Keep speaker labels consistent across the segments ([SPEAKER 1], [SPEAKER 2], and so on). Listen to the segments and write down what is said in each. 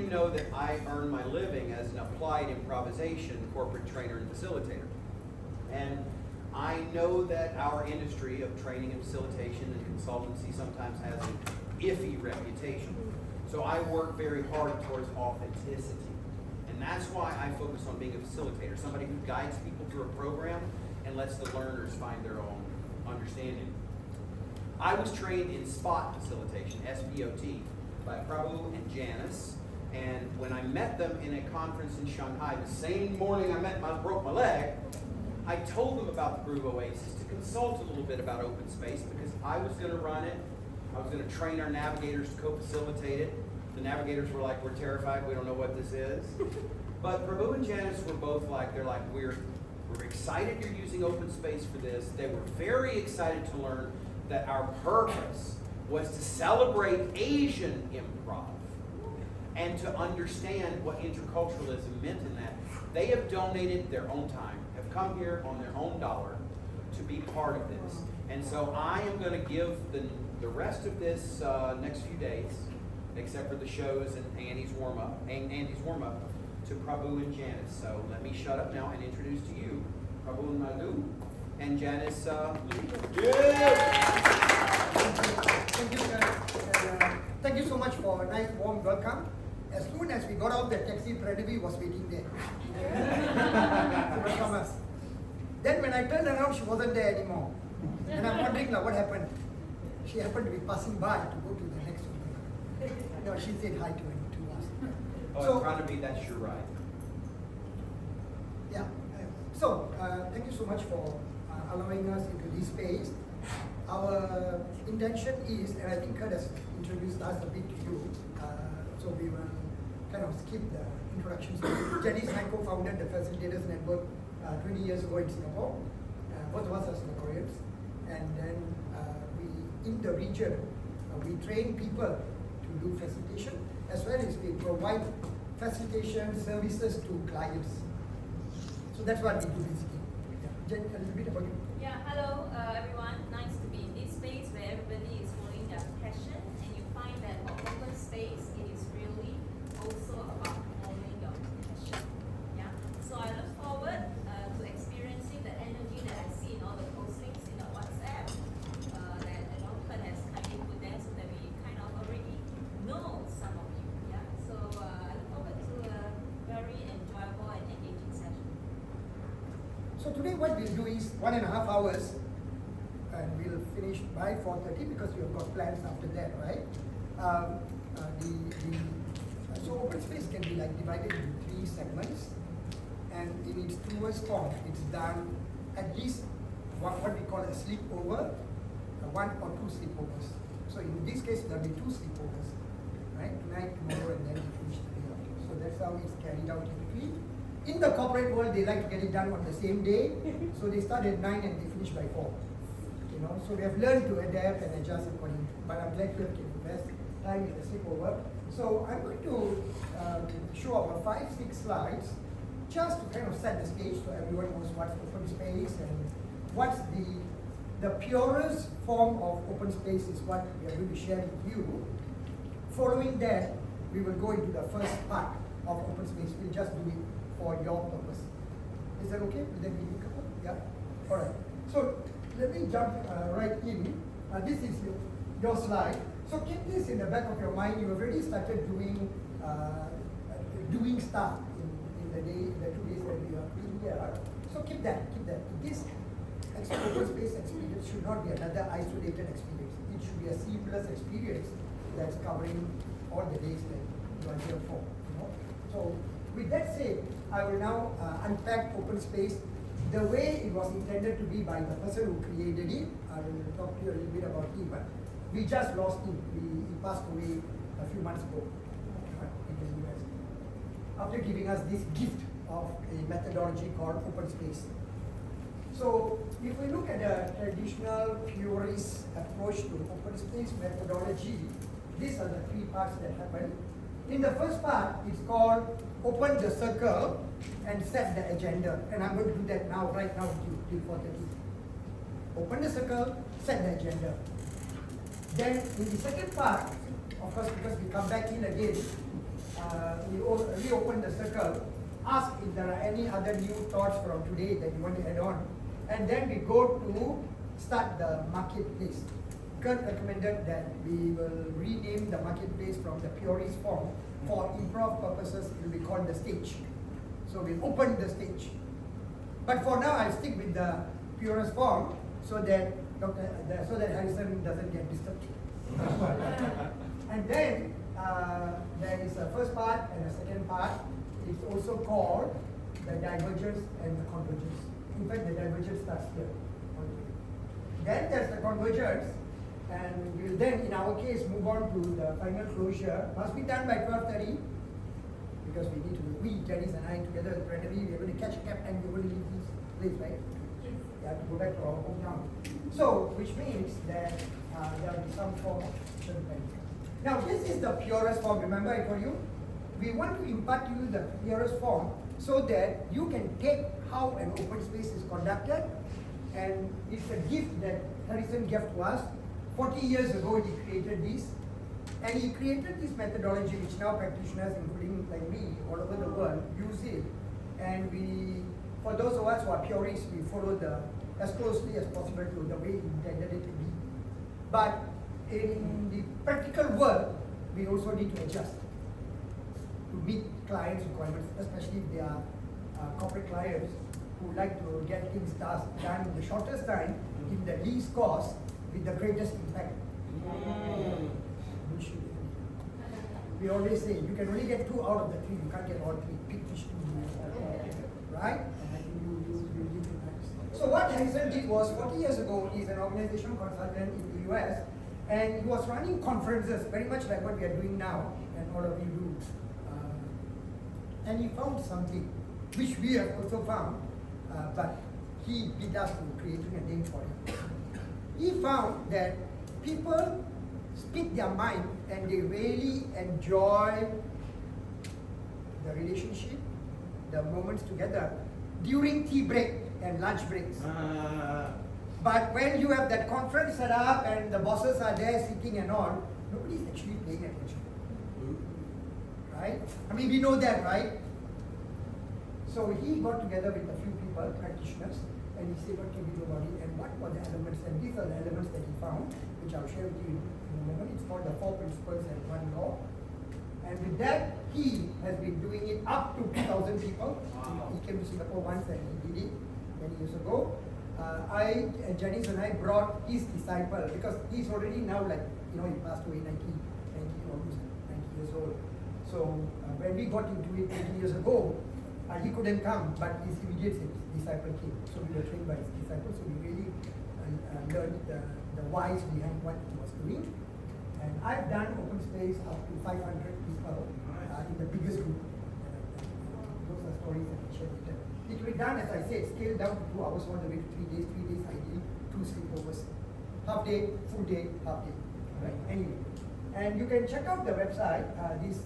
[SPEAKER 1] you know that I earn my living as an applied improvisation corporate trainer and facilitator. And I know that our industry of training and facilitation and consultancy sometimes has an iffy reputation. So I work very hard towards authenticity. And that's why I focus on being a facilitator, somebody who guides people through a program and lets the learners find their own understanding. I was trained in SPOT facilitation, S-P-O-T, by Prabhu and Janice. And when I met them in a conference in Shanghai, the same morning I broke my leg, I told them about the Groove Oasis to consult a little bit about open space because I was going to run it. I was going to train our navigators to co-facilitate it. The navigators were like, we're terrified, we don't know what this is. But Prabhu and Janice were both like, we're excited you're using open space for this. They were very excited to learn that our purpose was to celebrate Asian improv and to understand what interculturalism meant in that. They have donated their own time, have come here on their own dollar to be part of this. And so I am going to give the rest of this next few days, except for the shows and Andy's warm-up, to Prabhu and Janice. So let me shut up now and introduce to you Prabhu and Madhu and Janice Lee.
[SPEAKER 2] Thank you, sir. Thank you so much for a nice warm welcome. As soon as we got out the taxi, Pranavi was waiting there to welcome us. Then when I turned around, she wasn't there anymore. And I'm wondering what happened. She happened to be passing by to go to the next one. No, she said hi to us.
[SPEAKER 1] Oh,
[SPEAKER 2] So,
[SPEAKER 1] Pranavi, that's your right.
[SPEAKER 2] yeah. So, thank you so much for allowing us into this space. Our intention is, and I think Kurt has introduced us a bit to you, so we will kind of skip the introductions. Janice and I co-founded the Facilitators Network 20 years ago in Singapore. Both of us are Singaporeans. And then in the region, we train people to do facilitation, as well as we provide facilitation services to clients. So that's what we do basically. Jen, a little bit about you.
[SPEAKER 3] Yeah, hello everyone. Nice to be in this space where everybody is following their passion, and you find that for open space, it is really also about following your passion. Yeah. So I look forward to experiencing the energy that I see in all the postings in the WhatsApp that Kurt has kindly put there, so that we kind of already know some of you. Yeah. So I look forward to a very enjoyable and engaging session.
[SPEAKER 2] So today what we'll do is 1.5 hours, and we'll finish by 4:30 because we have got plans after that, right? So open space can be like divided into 3 segments, and in its truest form, it's done at least what we call a sleepover, 1 or 2 sleepovers. So in this case, there'll be 2 sleepovers, right? Tonight, tomorrow, and then we finish the day after. So that's how it's carried out typically. In the corporate world, they like to get it done on the same day, so they start at 9 and they finish by 4. You know, so we have learned to adapt and adjust accordingly. But I'm glad you have given the best time in the sleepover. So I'm going to show about 5-6 slides, just to kind of set the stage so everyone knows what's open space and what's the purest form of open space is what we are going to share with you. Following that, we will go into the first part of open space. We'll just do it for your purpose. Is that okay? Will that be applicable? Yeah? All right. So let me jump right in. This is your slide. So keep this in the back of your mind. You have already started doing stuff in the 2 days that we are in here. So keep that. This open space experience should not be another isolated experience. It should be a seamless experience that's covering all the days that you are here for. You know? So with that said, I will now unpack open space the way it was intended to be by the person who created it. I will talk to you a little bit about him, but we just lost him. He passed away a few months ago in the US after giving us this gift of a methodology called open space. So if we look at the traditional purist approach to open space methodology, these are the 3 parts that happen. In the first part, it's called open the circle and set the agenda. And I'm going to do that now, right now, till 4:30. Open the circle, set the agenda. Then in the second part, of course, because we come back in again, reopen the circle, ask if there are any other new thoughts from today that you want to add on, and then we go to start the marketplace. Kurt recommended that we will rename the marketplace from the purist form. For improv purposes, it will be called the stage. So we'll open the stage. But for now, I'll stick with the purist form so that Harrison doesn't get disturbed. And then there is a first part and a second part. It's also called the divergence and the convergence. In fact, the divergence starts here. Then there's the convergence, and we'll then, in our case, move on to the final closure. Must be done by 12:30 because we need to. Janice and I together with Brennery, we're going to catch a cab and we're going to leave this place, right? We have to go back to our hometown. So, which means that there will be some form of certain. Now, this is the purest form. Remember, I told you we want to impart to you the purest form so that you can take how an open space is conducted, and it's a gift that Harrison gave to us. 40 years ago, he created this, and he created this methodology which now practitioners, including like me, all over the world, use it. And we, for those of us who are purists, we follow as closely as possible to the way he intended it to be. But in the practical world, we also need to adjust to meet clients' requirements, especially if they are corporate clients who like to get things done in the shortest time, in the least cost, with the greatest impact. We always say you can only get 2 out of the 3, you can't get all 3. Big fish to right? And I think you give it nice. So what Harrison did was 40 years ago, he's an organizational consultant in the US, and he was running conferences, very much like what we are doing now, and all of you do. And he found something, which we have also found, but he beat us to creating a name for it. He found that people speak their mind and they really enjoy the relationship, the moments together during tea break and lunch breaks. But when you have that conference set up and the bosses are there sitting and all, nobody's actually paying attention. Right? I mean, we know that, right? So he got together with a few people, practitioners, and he said, what can we do about it? And what were the elements? And these are the elements that he found, which I'll share with you in a moment. It's called the 4 principles and 1 law. And with that, he has been doing it up to 2,000 people. Wow. He came to Singapore once and he did it many years ago. Janice and I brought his disciple, because he's already now he passed away 90, almost 90 years old. So when we got into it 20 years ago, he couldn't come, but his immediate disciple came. So we were trained by his disciple, so we really learned the whys behind what he was doing. And I've done open space up to 500 people in the biggest group. Those are stories that we share with them. It will be done, as I said, scaled down to 2 hours all the way to 3 days. 3 days ideally, 2 sleepovers. Half day, full day, half day. Right? Anyway. And you can check out the website, this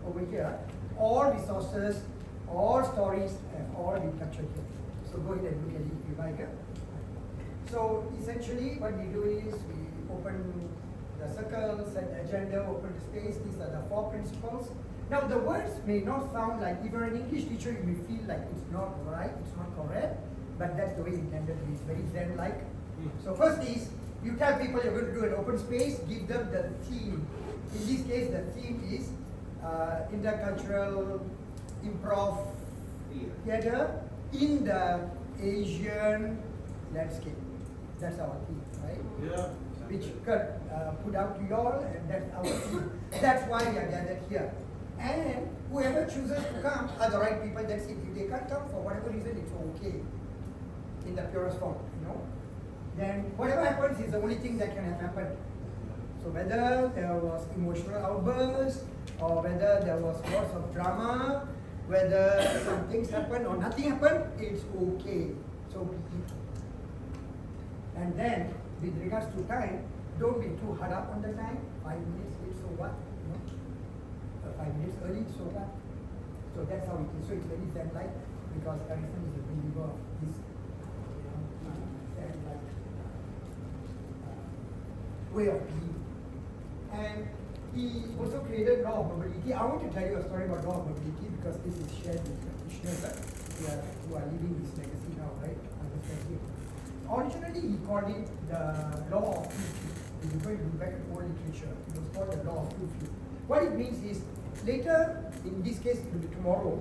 [SPEAKER 2] over here. All resources, all stories have all been captured here. So go ahead and look at it if you like it. So essentially what we do is we open the circle, set the agenda, open the space. These are the 4 principles. Now the words may not sound like, if you're an English teacher, you may feel like it's not right, it's not correct, but that's the way it intended to be. It's very Zen-like. So first is, you tell people you're going to do an open space, give them the theme. In this case, the theme is intercultural improv theater in the Asian landscape. That's our theme, right? Yeah. Which Kurt put out to you all, and that's our theme. That's why we are gathered here. And whoever chooses to come are the right people, that's it. If they can't come for whatever reason, it's okay. In the purest form, Then whatever happens is the only thing that can have happened. So whether there was emotional outbursts, or whether there was lots of drama, whether some things happened or nothing happened, it's okay. So and then with regards to time, don't be too hard up on the time. 5 minutes late, so what? 5 minutes early, so what? So that's how it is. So it's very Zen-like, because Harrison is a believer of this Zen-like way of being. And he also created law of mobility. I want to tell you a story about law of mobility because this is shared with practitioners who are leading this legacy now, right? Understanding. Originally, he called it the law of two feet. If you go and back in old literature, it was called the law of two feet. What it means is, later, in this case, it will be tomorrow,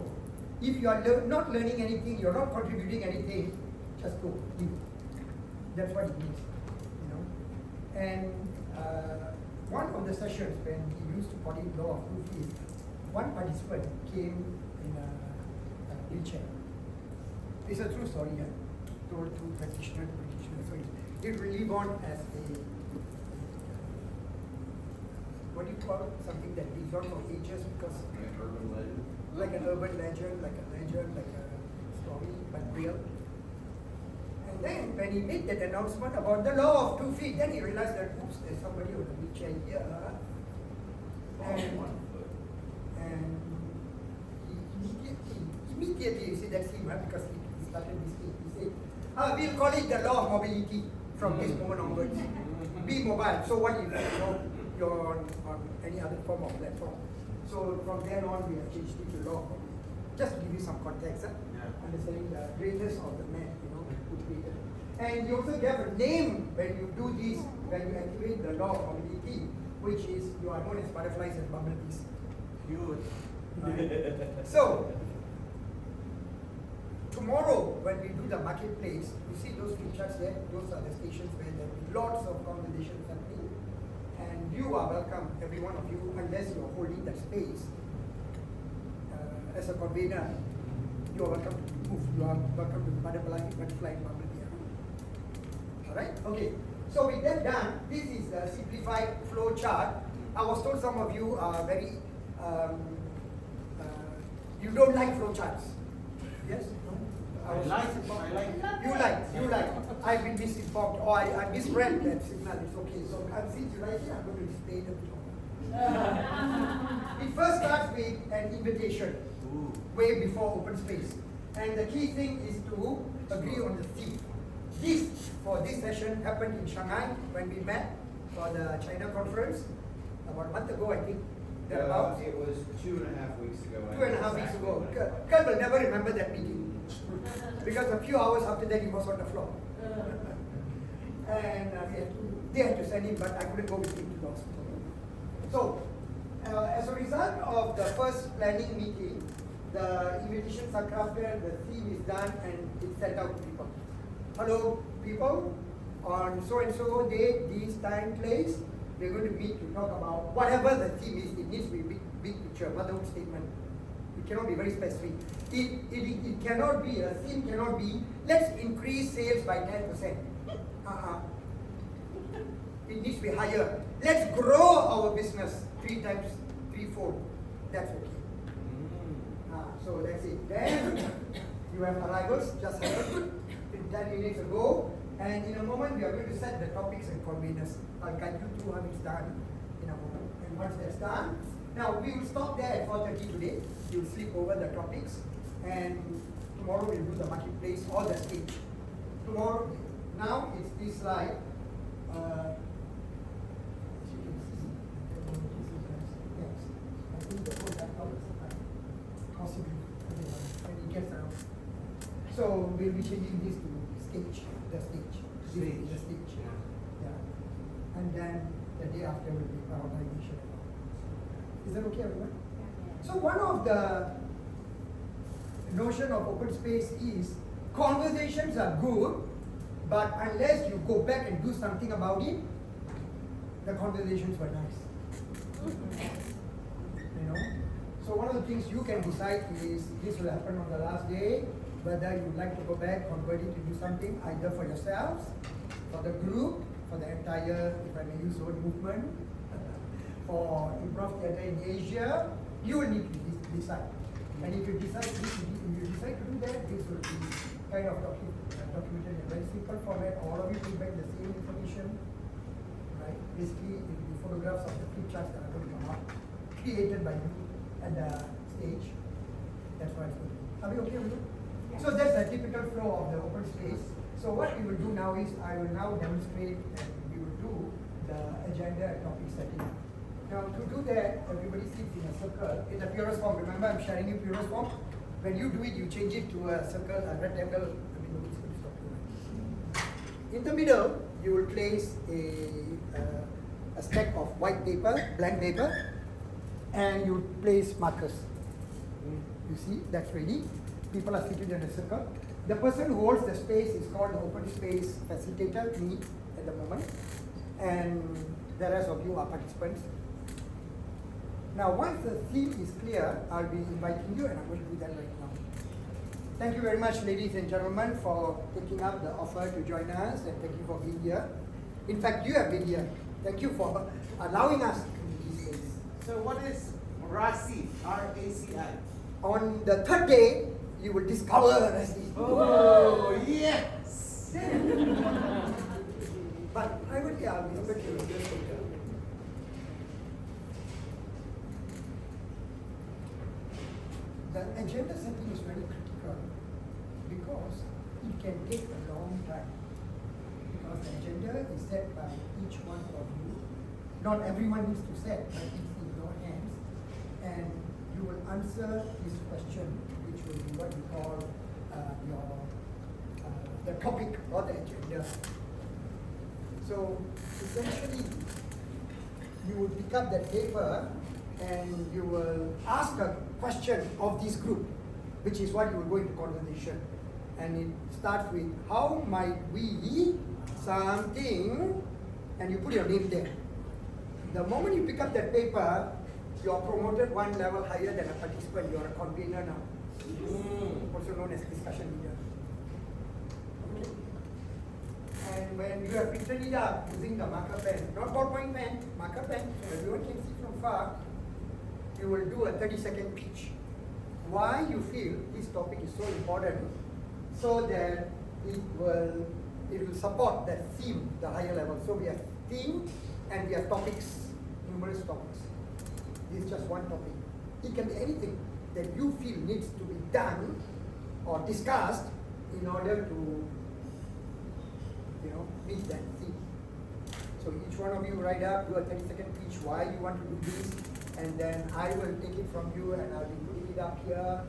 [SPEAKER 2] if you are not learning anything, you're not contributing anything, just go, leave. That's what it means, you know. And one of the sessions when he used to call it law of two feet, one participant came in a wheelchair. It's a true story, yeah? Told to practitioner to practitioner. So it will live on as a, what do you call it? Something that lives on for ages because
[SPEAKER 1] An urban legend.
[SPEAKER 2] like an urban legend, like a story, but real. And then when he made that announcement about the law of 2 feet, then he realized that oops, there's somebody with a wheelchair here. And, and immediately, you see, that's him, right? Because he started this thing. He said, we'll call it the law of mobility from this moment onwards. Be mobile. So what if you're on any other form of platform? So from then on, we have changed it to law of mobility. Just to give you some context, understanding the greatness of the man, you know, who created. And you also get a name when you do this, when you activate the law of mobility, which is you are known as butterflies and bumblebees.
[SPEAKER 1] Cute.
[SPEAKER 2] Right. So tomorrow, when we do the marketplace, you see those flip charts there. Those are the stations where there will be lots of conversations happening, and you are welcome, every one of you, unless you are holding that space. As a convener, you are welcome to move. You are welcome to butterfly and bumblebee around. All right? Okay. So with that done, this is the simplified flow chart. I was told some of you are very, you don't like flow charts. Yes?
[SPEAKER 1] I like.
[SPEAKER 2] You like. I've been misinformed, or I misread that signal. It's okay. So since you like it, I'm going to display it a bit longer. It first starts with an invitation, way before open space. And the key thing is to agree on the theme. For this session happened in Shanghai when we met for the China conference about a month ago, I think. Thereabouts.
[SPEAKER 1] It was 2.5 weeks ago.
[SPEAKER 2] 2.5 weeks ago. Kurt will never remember that meeting. Because a few hours after that, he was on the floor. And they had to send him, but I couldn't go with him to the hospital. So, as a result of the first planning meeting, the invitations are crafted, the theme is done, and it's sent out to people. Hello, people. On so-and-so date, this time, place, we're going to meet to talk about whatever the theme is. It needs to be big picture, motherhood statement. It cannot be very specific. It cannot be, a theme cannot be, let's increase sales by 10%. It needs to be higher. Let's grow our business 3-fold. That's okay. So that's it. Then you have arrivals, just happened 10 minutes ago. And in a moment, we are going to set the topics and conveners. I'll guide you through how it's done in a moment. And once that's done, now we will stop there at 4:30 today. You'll sleep over the topics. And tomorrow we'll do the marketplace or the stage. Tomorrow, now it's this slide. As you can see, yes. I think the whole out possibly when it gets around. So we'll be changing this to stage, the stage. The stage. Yeah. And then the day after will be prioritization. Is that okay, everyone? So one of the notion of open space is conversations are good, but unless you go back and do something about it, the conversations were nice. You know? So one of the things you can decide is this will happen on the last day, whether you would like to go back, convert it into something either for yourselves, for the group, for the entire, if I may use the word movement, for improv theatre in Asia, you will need to decide. And if you decide to do that, this will be kind of documented in a very simple format. All of you bring back the same information, right? Basically, it will be photographs of the flip charts that are going to come up, created by you at the stage. That's why it's good. Are we okay with it? Yeah. So that's the typical flow of the open space. So what we will do now is I will now demonstrate and we will do the agenda and topic setting. Now to do that, everybody sits in a circle in the purest form. Remember, I'm sharing you purest form. When you do it, you change it to a circle, a rectangle. It's going to stop you. In the middle, you will place a stack of white paper, blank paper, and you place markers. You see, that's ready. People are seated in a circle. The person who holds the space is called the open space facilitator, me at the moment, and the rest of you are participants. Now, once the theme is clear, I'll be inviting you, and I'm going to do that right now. Thank you very much, ladies and gentlemen, for taking up the offer to join us, and thank you for being here. In fact, you have been here. Thank you for allowing us to be this space.
[SPEAKER 4] So what is RACI? R-A-C-I.
[SPEAKER 2] On the third day, you will discover RACI.
[SPEAKER 4] Oh, yes!
[SPEAKER 2] But I will I'll be back to you just later. The agenda setting is very critical because it can take a long time. Because the agenda is set by each one of you. Not everyone needs to set, but it's in your hands. And you will answer this question, which will be what we call the topic or the agenda. So essentially, you will pick up that paper and you will ask a question of this group, which is what you will go into conversation. And it starts with, how might we something, and you put your name there. The moment you pick up that paper, you are promoted one level higher than a participant. You are a convener now. Also known as discussion leader. Okay. And when you have written it up using the marker pen, not ballpoint pen, marker pen, so everyone can see from far, you will do a 30-second pitch. Why you feel this topic is so important, so that it will support that theme, the higher level. So we have theme and we have topics, numerous topics. This is just one topic. It can be anything that you feel needs to be done or discussed in order to, meet that theme. So each one of you write up, do a 30-second pitch why you want to do this, and then I will take it from you and I'll be putting it up here.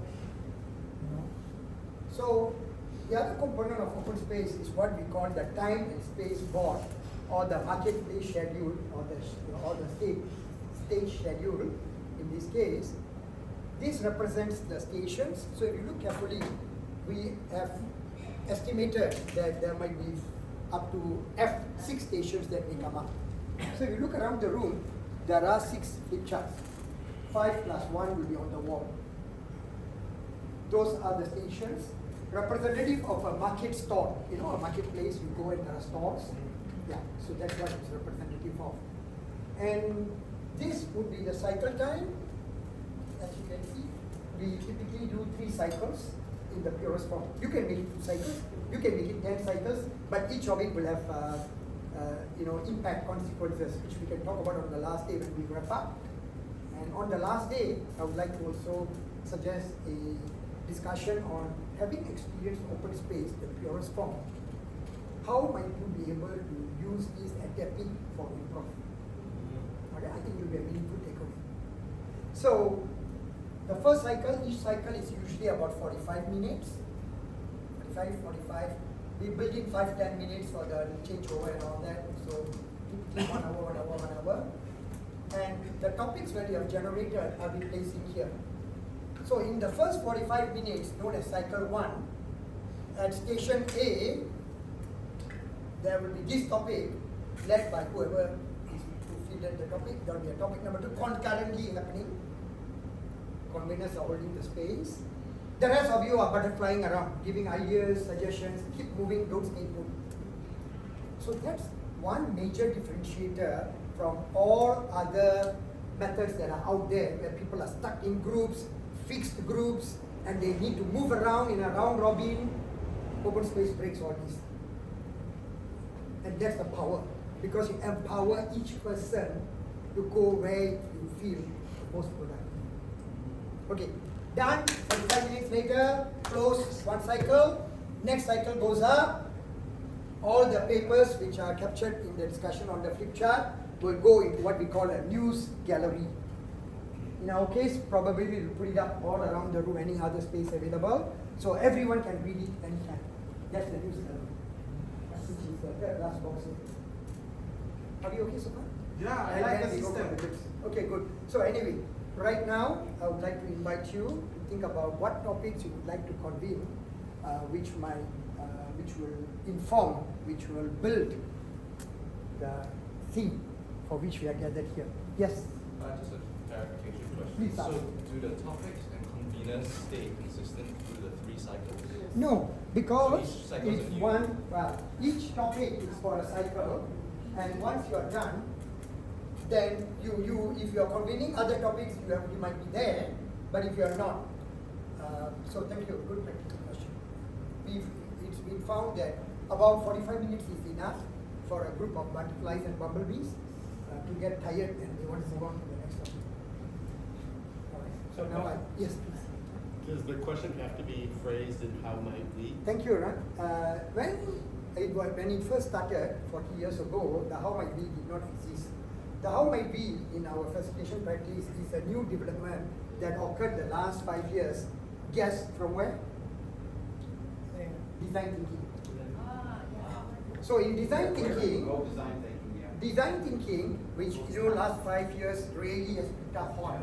[SPEAKER 2] So the other component of open space is what we call the time and space board, or the marketplace schedule, or the stage schedule. In this case, this represents the stations. So if you look carefully, we have estimated that there might be up to F6 stations that may come up. So if you look around the room, there are 6 flip charts. 5 plus 1 will be on the wall. Those are the stations. Representative of a market stall. A marketplace, you go and there are stalls. Yeah, so that's what it's representative of. And this would be the cycle time. As you can see, we typically do 3 cycles in the purest form. You can make it 2 cycles, you can make it 10 cycles, but each of it will have impact consequences, which we can talk about on the last day when we wrap up. And on the last day, I would like to also suggest a discussion on having experienced open space, the purest form. How might you be able to use this at their peak for improv? Okay, I think it will be a meaningful takeaway. So, the first cycle, each cycle is usually about 45 minutes. 45. We build in 5-10 minutes for the changeover and all that. So, typically 1 hour. And the topics that you have generated are be placed in here. So, in the first 45 minutes, known as cycle 1, at station A, there will be this topic led by whoever is to feed the topic. There will be a topic number 2 concurrently happening. Conveners are holding the space. The rest of you are butterflying around, giving ideas, suggestions, keep moving, don't stay put. So that's one major differentiator from all other methods that are out there, where people are stuck in groups, fixed groups, and they need to move around in a round robin. Open space breaks all this. And that's the power, because you empower each person to go where you feel the most productive. Okay, done. 45 minutes later, close one cycle. Next cycle goes up. All the papers which are captured in the discussion on the flip chart will go into what we call a news gallery. In our case, probably we'll put it up all around the room, any other space available, so everyone can read it anytime. That's the news gallery. Which is the last box here. Are you okay so far?
[SPEAKER 4] Yeah, I
[SPEAKER 2] And
[SPEAKER 4] like
[SPEAKER 2] then
[SPEAKER 4] the
[SPEAKER 2] we go for
[SPEAKER 4] system.
[SPEAKER 2] the tips. Okay, good. So anyway, right now, I would like to invite you to think about what topics you would like to convene, which will inform, which will build the theme for which we are gathered here. Yes?
[SPEAKER 5] Just a clarification question.
[SPEAKER 2] Please ask.
[SPEAKER 5] So do the topics and conveners stay consistent through the 3 cycles?
[SPEAKER 2] No, because
[SPEAKER 5] So each cycle is a
[SPEAKER 2] it's
[SPEAKER 5] new-
[SPEAKER 2] each topic is for a cycle, and once you are done, then if you are convening other topics, you might be there, but if you are not, so thank you, good practical question. It's been found that about 45 minutes is enough for a group of butterflies and bumblebees to get tired and they want to move on to the next topic. All right. So now yes, please.
[SPEAKER 6] Does the question have to be phrased in how might we?
[SPEAKER 2] Thank you, Ran. When it first started 40 years ago, the how might be did not exist. The how might be in our facilitation practice is a new development that occurred the last 5 years. Guess from where? Design thinking. So in design thinking,
[SPEAKER 1] Oh, design thinking, yeah.
[SPEAKER 2] design thinking, which last 5 years really has picked up hot.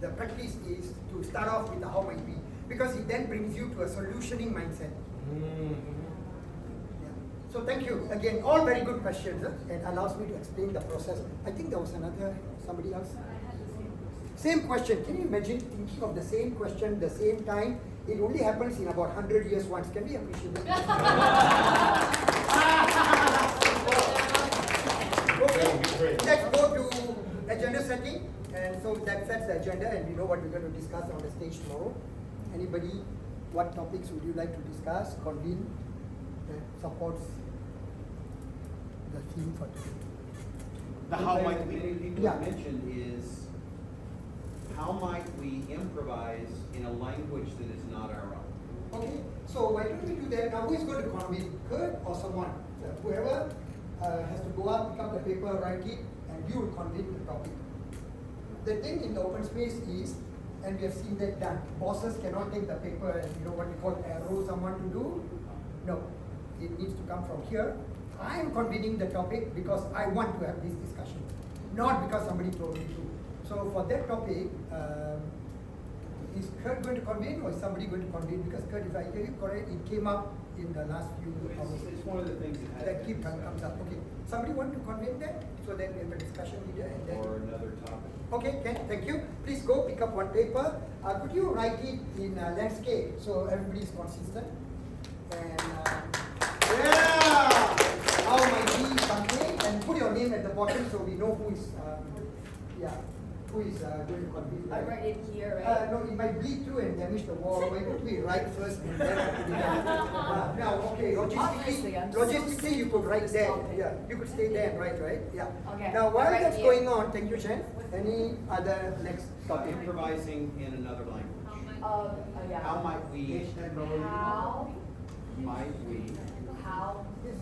[SPEAKER 2] The practice is to start off with the how might be, because it then brings you to a solutioning mindset. Yeah. So thank you again. All very good questions, and allows me to explain the process. I think there was somebody else. Same question. Can you imagine thinking of the same question the same time? It only happens in about 100 years once. Can we appreciate that?
[SPEAKER 6] That would be great.
[SPEAKER 2] Let's go to agenda setting. And so that sets the agenda, and we know what we're going to discuss on the stage tomorrow. Anybody, what topics would you like to discuss, convene, that supports the theme for today?
[SPEAKER 4] The how might
[SPEAKER 1] Many
[SPEAKER 4] we?
[SPEAKER 1] people
[SPEAKER 2] Yeah.
[SPEAKER 1] have mentioned is, how might we improvise in a language that is not our own?
[SPEAKER 2] Okay, so why don't we do that? Now, who is going to convene? Kurt or someone? Whoever has to go up, pick up the paper, write it, and you will convene the topic. The thing in the open space is, and we have seen that done, bosses cannot take the paper and what we call arrow someone to do. No, it needs to come from here. I am convening the topic because I want to have this discussion, not because somebody told me to. So for that topic, is Kurt going to convene or is somebody going to convene? Because Kurt, if I hear you correct, it came up in the last few hours.
[SPEAKER 1] It's one of the things that has
[SPEAKER 2] Comes up. Okay, somebody want to convene that so that we have a discussion leader and then.
[SPEAKER 1] or another topic.
[SPEAKER 2] Okay, thank you. Please go pick up one paper. Could you write it in landscape so everybody is consistent? And
[SPEAKER 4] Yeah!
[SPEAKER 2] how might be something, and put your name at the bottom so we know who is going to convene.
[SPEAKER 3] I write it here, right?
[SPEAKER 2] No, it might bleed through and damage the wall. Why don't we write first and then now, okay,
[SPEAKER 7] Obviously, I'm so
[SPEAKER 2] logistically you could write there.
[SPEAKER 7] stupid.
[SPEAKER 2] Yeah, you could stay there and write, right? Yeah.
[SPEAKER 7] Okay,
[SPEAKER 2] Now, while
[SPEAKER 7] right
[SPEAKER 2] that's
[SPEAKER 7] here.
[SPEAKER 2] going on, thank you, Chen. Any other next topic?
[SPEAKER 1] Improvising in another language.
[SPEAKER 7] Yeah.
[SPEAKER 1] How might we,
[SPEAKER 7] How
[SPEAKER 1] might we,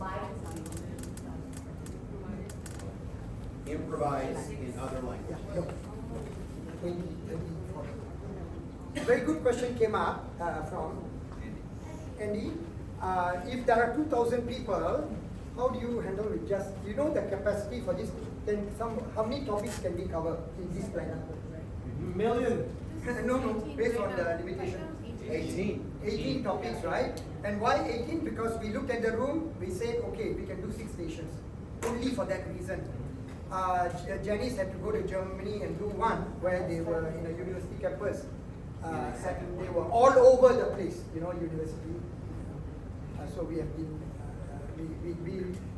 [SPEAKER 7] might
[SPEAKER 1] improvise in other languages?
[SPEAKER 2] Yeah, no. 20, 30. Very good question came up from Andy. If there are 2,000 people, how do you handle it? Just, the capacity for this, how many topics can we cover in this planner?
[SPEAKER 4] Million.
[SPEAKER 2] No, based on the limitation.
[SPEAKER 1] 18.
[SPEAKER 2] 18 topics, right? And why 18? Because we looked at the room, we said, okay, we can do 6 stations. Only for that reason. Janice had to go to Germany and do one where they were in a university campus. And they were all over the place, university. So we have been,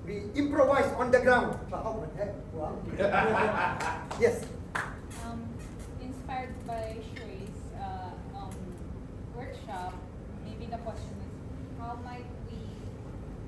[SPEAKER 2] we improvised on the ground. How about that? Wow. Yes.
[SPEAKER 8] Inspired by Shui's workshop, maybe the question is, how might we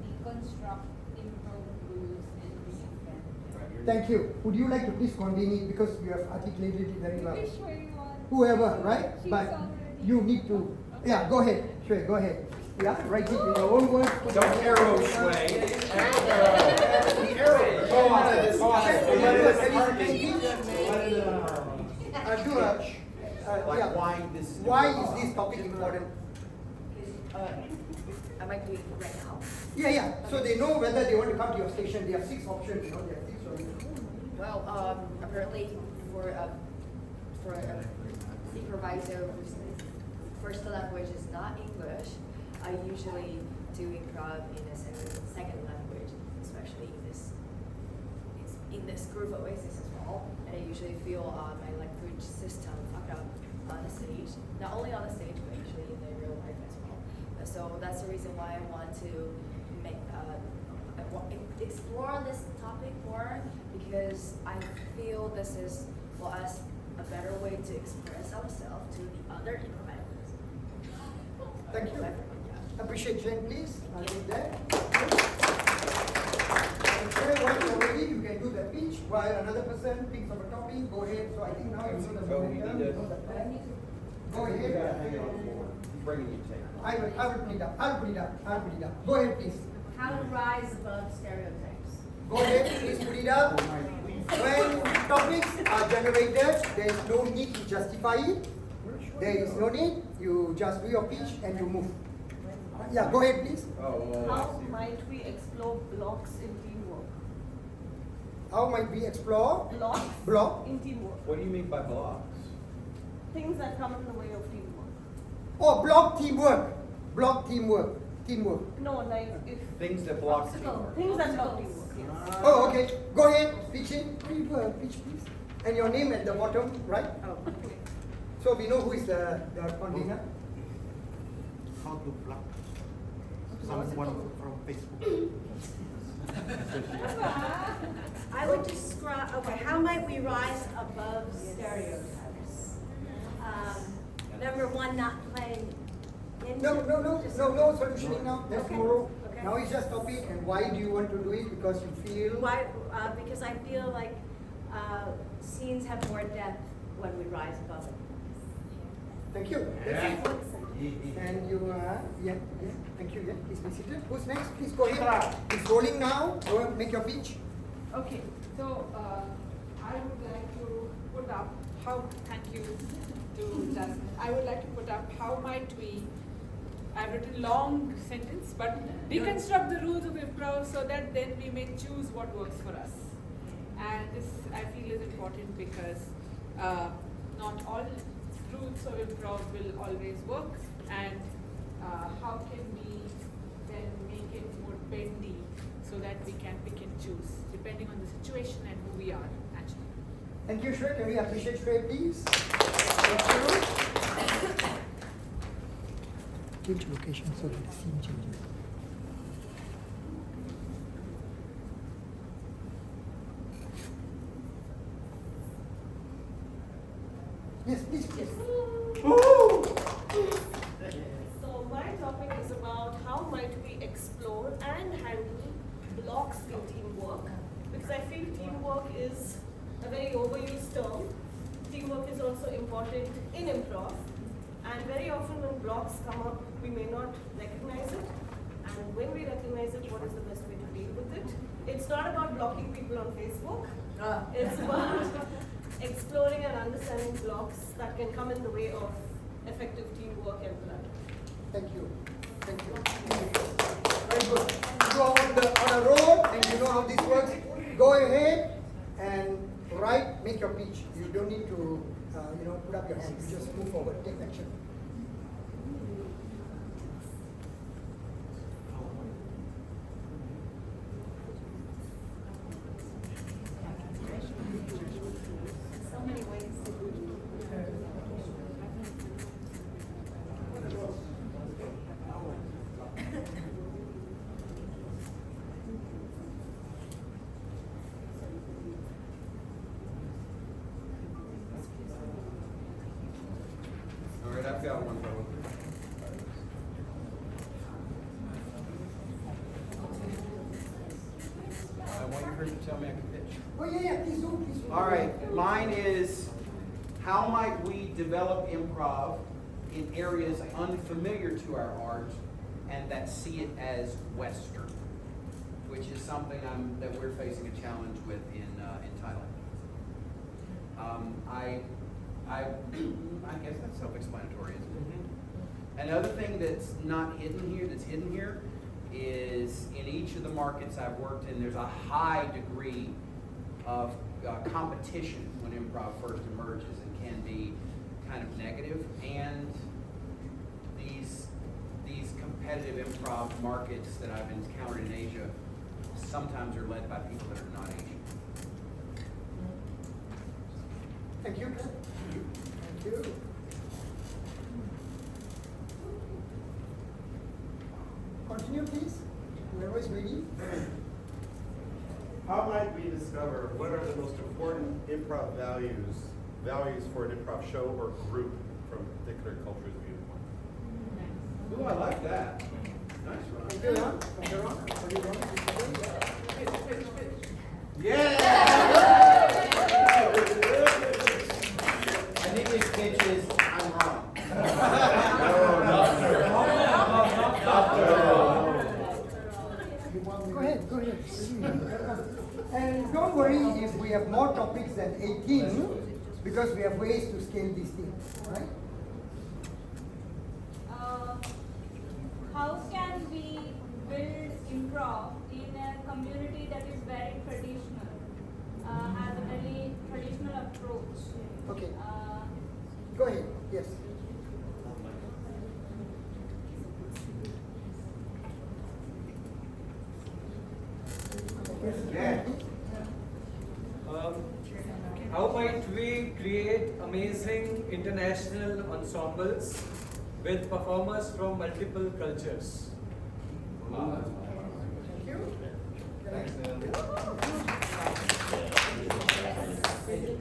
[SPEAKER 8] deconstruct improve rules and reinvent?
[SPEAKER 2] Thank you. Would you like to please convene it because you have articulated it very well?
[SPEAKER 8] Maybe Shui wants.
[SPEAKER 2] Whoever, right?
[SPEAKER 8] She's
[SPEAKER 2] But
[SPEAKER 8] already-
[SPEAKER 2] you need to. Yeah, go ahead. Sure, go ahead. Yeah, write it in your own words. put
[SPEAKER 1] Don't
[SPEAKER 2] it-
[SPEAKER 1] arrow sway.
[SPEAKER 2] The arrow.
[SPEAKER 1] Go on, this one.
[SPEAKER 2] Remember, at least you can teach. Do a,
[SPEAKER 1] Like
[SPEAKER 2] yeah.
[SPEAKER 1] why this is.
[SPEAKER 2] Why is this topic important?
[SPEAKER 7] Am I doing it right now?
[SPEAKER 2] Yeah, yeah. So they know whether they want to come to your station. They have 6 options. You know, they have 6 options.
[SPEAKER 7] Well, apparently for a supervisor whose first language is not English, I usually do improv in a second language, especially in this group of Oasis as well. And I usually feel my language system fucked up on the stage, not only on the stage but actually in the real life as well. So that's the reason why I want to explore this topic more, because I feel this is for us a better way to express ourselves to the other improvisers.
[SPEAKER 2] Thank you.
[SPEAKER 7] Yeah.
[SPEAKER 2] Appreciate Jen, please. I'll leave that. Okay, once you're ready, you can do the pitch while another person thinks of a topic. Go ahead. So I think now you know the
[SPEAKER 1] So we
[SPEAKER 2] momentum,
[SPEAKER 1] need
[SPEAKER 2] you
[SPEAKER 1] to-
[SPEAKER 2] know the plan. Go
[SPEAKER 1] You gotta
[SPEAKER 2] ahead.
[SPEAKER 1] hang it on the floor. He's bringing you tape.
[SPEAKER 2] I will put it up. I'll put it up. I'll put it up. Go ahead, please.
[SPEAKER 8] How to rise above stereotypes.
[SPEAKER 2] Go ahead, please put it up. When topics are generated, there is no need to justify it. There is no need. You just do your pitch and you move. Yeah, go ahead, please.
[SPEAKER 9] How might we explore blocks in teamwork?
[SPEAKER 2] How might we explore
[SPEAKER 9] Blocks
[SPEAKER 2] block?
[SPEAKER 9] in teamwork.
[SPEAKER 1] What do you mean by blocks?
[SPEAKER 9] Things that come in the way of teamwork.
[SPEAKER 2] Oh, block teamwork. Block teamwork. Teamwork.
[SPEAKER 9] No, like if
[SPEAKER 1] Things that block
[SPEAKER 8] Obstacle.
[SPEAKER 1] teamwork.
[SPEAKER 9] things that block teamwork. Yes.
[SPEAKER 2] Oh, okay. Go ahead. Pitch in. Can you do a pitch, please? And your name at the bottom, right?
[SPEAKER 9] Oh, okay.
[SPEAKER 2] So we know who is the convener.
[SPEAKER 4] How to block someone from Facebook.
[SPEAKER 10] I would describe, okay, how might we rise above stereotypes? Number one, not playing into.
[SPEAKER 2] No solutioning now. That's
[SPEAKER 10] Okay.
[SPEAKER 2] tomorrow.
[SPEAKER 10] Okay.
[SPEAKER 2] Now it's just topic. And why do you want to do it? Because you feel.
[SPEAKER 10] Why, because I feel like scenes have more depth when we rise above them.
[SPEAKER 2] Thank you. That's it. And you, yeah, thank you. Yeah, please be seated. Who's next? Please go ahead. It's rolling now. Go and make your pitch.
[SPEAKER 11] Okay, so I would like to put up thank you to Jasmine. I would like to put up how might we, I've written long sentence, but deconstruct the rules of improv so that then we may choose what works for us. And this I feel is important because not all rules of improv will always work, and how can we then make it more bendy so that we can pick and choose depending on the situation and who we are actually.
[SPEAKER 2] Thank you, Shrey. Can we appreciate Shrey, please? Thank you. Change location so that the scene changes. Yes, please, please.
[SPEAKER 9] So my topic is about how might we explore and handle blocks in teamwork, because I feel teamwork is a very overused term. Teamwork is also important in improv, and very often when blocks come up, we may not recognize it. And when we recognize it, what is the best way to deal with it? It's not about blocking people on Facebook. It's about exploring and understanding blocks that can come in the way of effective teamwork and collaboration.
[SPEAKER 2] Thank you. Thank you. Very good. You are on a roll and you know how this works. Go ahead and write, make your pitch. You don't need to, put up your hand. You just move forward, take action.
[SPEAKER 9] So many ways to do it.
[SPEAKER 1] All right, I've got one, fellow. I want you to tell me I can pitch.
[SPEAKER 2] Oh, yeah, please do, please do.
[SPEAKER 1] All right, mine is, how might we develop improv in areas unfamiliar to our art and that see it as Western, which is something that we're facing a challenge with in Thailand. I guess that's self-explanatory, isn't it? Another thing that's not hidden here, that's hidden here, is in each of the markets I've worked in, there's a high degree of competition when improv first emerges and can be kind of negative. And these competitive improv markets that I've encountered in Asia sometimes are led by people that are not Asian.
[SPEAKER 2] Thank you. Thank you. Continue, please. Whoever is ready.
[SPEAKER 6] How might we discover what are the most important improv values for an improv show or group from a particular culture's viewpoint?
[SPEAKER 1] Ooh, I like that. Nice one.
[SPEAKER 2] Thank you, Ron. Thank you, Ron. Are you wrong?
[SPEAKER 1] I think his pitch is, I'm wrong.
[SPEAKER 2] Go ahead, go ahead. And don't worry if we have more topics than 18, because we have ways to scale these things, right?
[SPEAKER 8] How can we build improv in a community that is very traditional, has a very traditional approach?
[SPEAKER 2] Okay. Go ahead, yes.
[SPEAKER 1] Yeah.
[SPEAKER 12] How might we create amazing international ensembles with performers from multiple cultures?
[SPEAKER 2] Thank you.